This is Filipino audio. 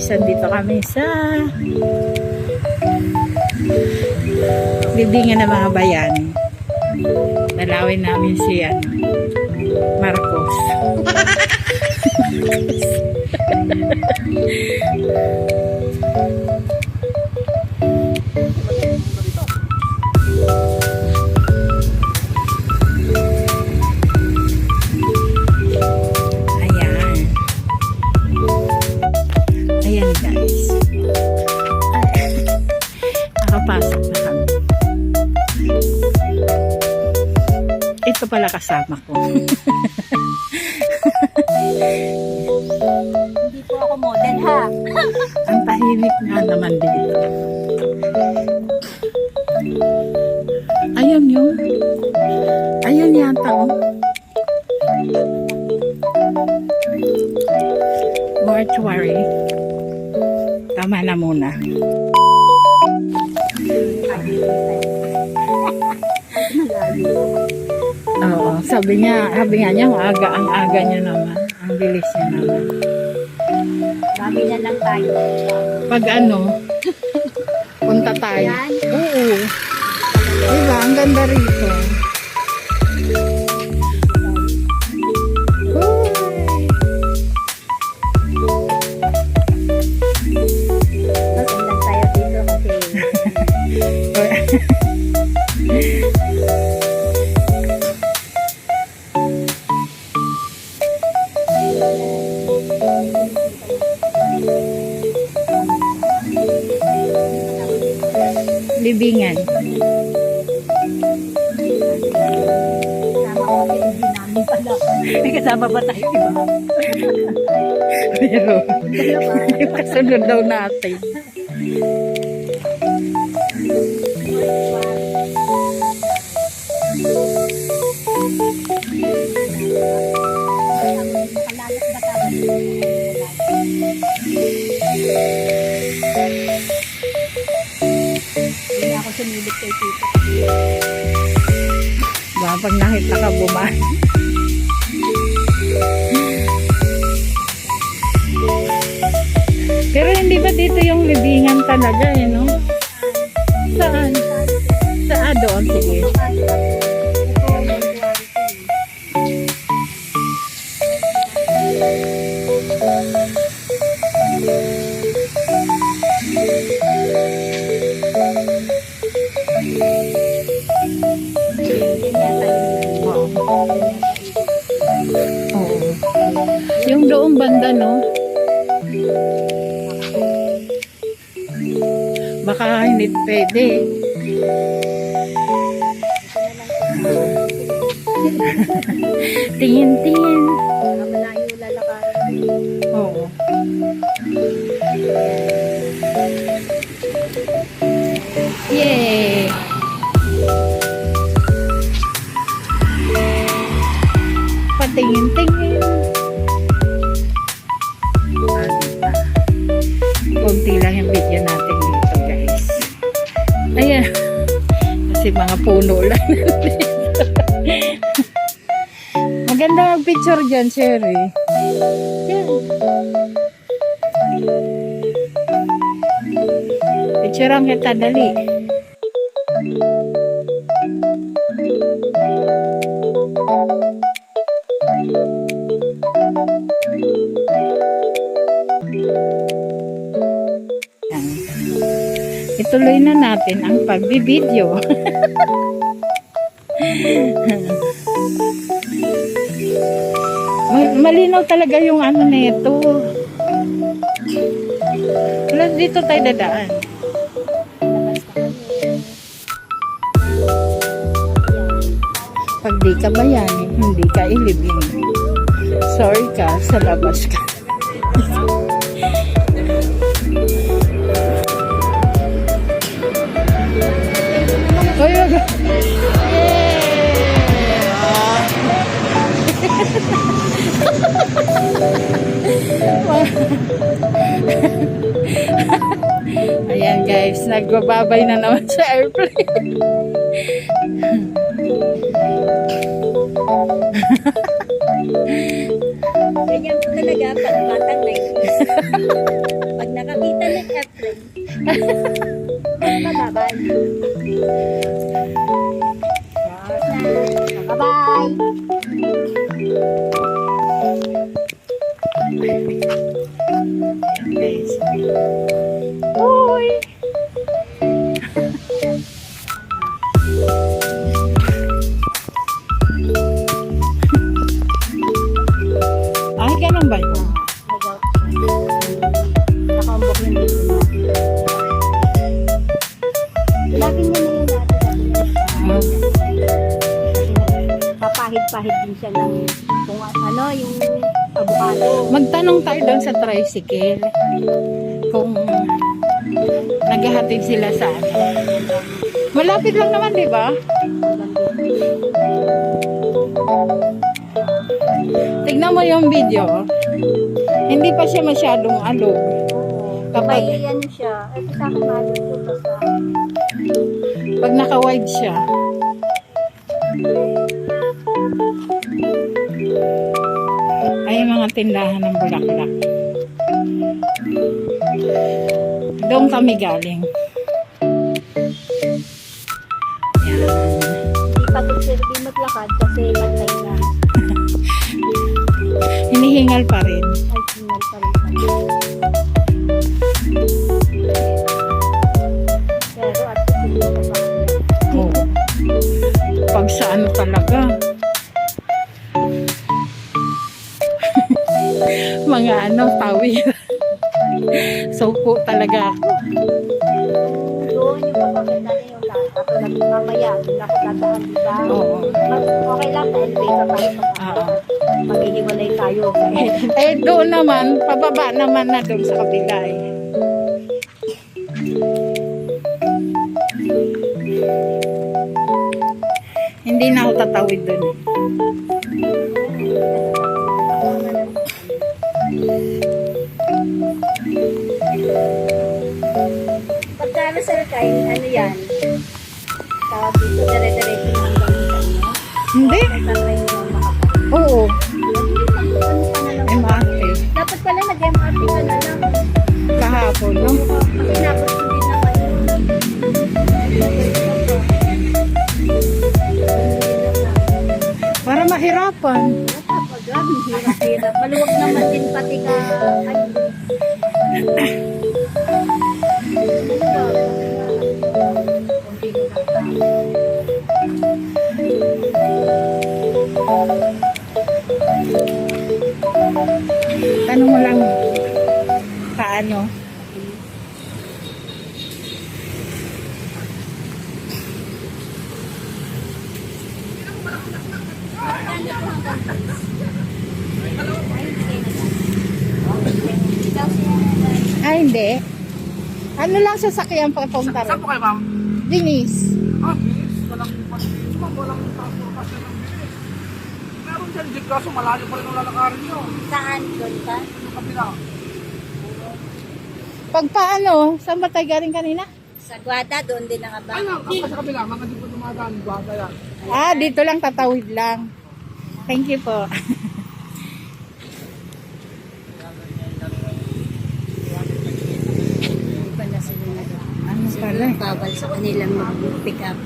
guys, andito kami sa libingan ng mga bayani. Dalawin namin si Marcos. Ayan guys. Nakapasok na kami. Ito pala kasama ko. Hindi po ako model ha. Ang tahimik nga naman dito. Ayan yun. Ayan yata oh. Mortuary. Tama na muna. Oo, sabi nga niya, ang aga niya naman. Ang bilis niya naman. Babi na lang tayo. Pag punta tayo. Yan. Oo. Diba, ang ganda rito. Magandang tayo dito kasi libingan. kasama ko hindi namin pala. May kasama ba tayo, diba? Pero, yung kasunod daw natin. Nakalayas ba tayo? Hindi ako sumilip kay Tito. Diba, pag nakita ka bumahan. Pero hindi ba dito yung libingan talaga no? Saan? Saan doon? Sige. Oo. Yung doong banda, no? Baka hindi pwede. Tingin-tingin. Malayo lalakarin. Oo. Yay! Patingin-tingin. Kunti lang yung video natin dito, guys. Ayan. Kasi mga puno lang dito. Maganda mag-picture dyan, Sherry. Yan. Picturean kita, dali. Yan. Ituloy na natin ang pagbibideo. Malinaw talaga yung nito. Wala, dito tayo dadaan. Pag di ka bayani, hindi ka ilibing. Sorry ka, sa labas ka. Oy, ayan guys, nagbababay na naman sa airplane. Ganyan po talaga pag batang 90s. Pag Bye-bye. Bye-bye. Guys. Uy! Ay, ganun ba yun? Nakaumbok yung dito mo. Lagi niya na yun natin. Papahid-pahid din siya ng kung ano, yung avocado. Magtanong tayo doon sa tricycle kung naghahatid sila sa ano. Malapit lang naman, di ba? Tignan mo yung video. Hindi pa siya masyadong alog. Kapag Kapag ano siya, ito sa akin malot ko to sa pag naka-wide siya. Ay, mga tindahan ng bulaklak. Doon kami galing. Yan. hindi pa ito sir, di maglakad kasi matay na. Hinihingal pa rin. Ay, singal pa rin kami. Pero at hindi ko pa. Oh. Pag sa ano talaga. Mga ano, tawid. Suko talaga ako. Doon yung papakita niya yung lahat. Tapos mamaya, doon ako dadaan, diba? Oo. Okay lang, sa elevator tayo maghihiwalay tayo. Eh, doon naman, pababa naman na doon sa kabila eh. Hindi na ako tatawid doon. Pagkano sir kayo, ano yan? Tawag dito, dire-diretso na hanggang sa inyo. Hindi. Tatry nyo yung makapag. Oo. Ano ka na lang? MRT. Dapat pala nag-MRT ka na lang. Kahapon, no? Kasi dapat hindi naman yun. Para mahirapan. Grabe, hirap-hirap. Maluwag naman din pati ka. Ay, Tanong mo lang paano. Ay, hindi. Ano lang sasakyan papunta rin? Saan po kayo, ma'am? Denise. Bilis. Walang pag-bilis, ma'am. Walang transportasyon ng bilis. Meron dyan, jeep kaso malayo pa rin ang lalakarin nyo. Saan doon ka? Yung kapila. Pag paano? Saan ba tayo galing kanina? Sa Guada, doon din nakaba. Ay, lang. Ang sa kabila. Mga jeep po dumadaan. Guwata yan. Ah, dito lang tatawid lang. Thank you po. Iba na sila nag Ano pala? bawal sa kanilang mag-pick up.